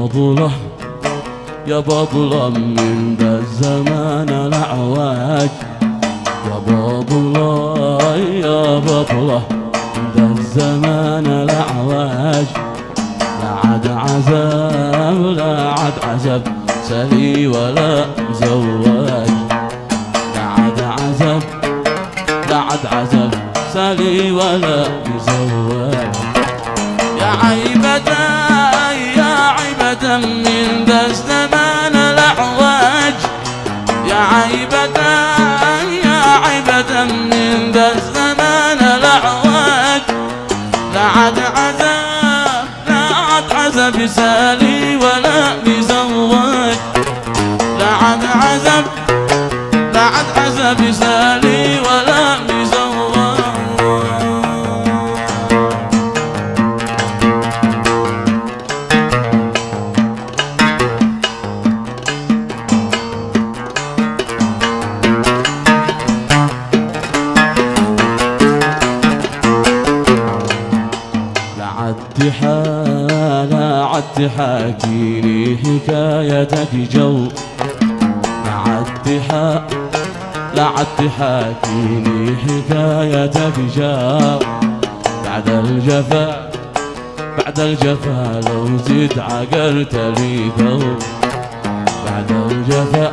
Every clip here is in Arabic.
بابوله يا بابوله من ذا الزمان الأعواج، يا بابوله يا بابوله من ذا الزمان الأعواج. لا عاد عذاب لا عاد عذاب سلي ولا مزواج، لا عاد عذاب لا عاد عذاب سلي ولا مزواج. يا عيبة يا عيبة من ذا الزمان الأعواج، يا عيبة يا عيبة من ذا الزمان الأعواج. لا عاد عذاب لا عاد عذاب سالي ولا مزواج، لا عاد عذاب لا عاد عذاب سالي ولا مزواج. لا عاد تحاكيني حكايتك جو، لا عاد تحاكيني حكايتك جو. بعد الجفا بعد الجفا لو زيد عقلت لي ثوب، بعد الجفا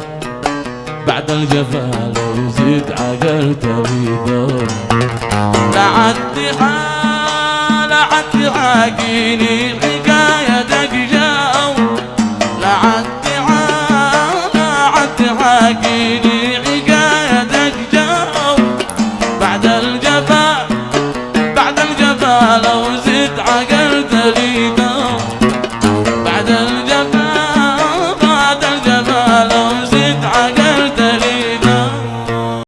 بعد الجفا لو زيد عقلت لي ثوب. لا عاد تحاكيني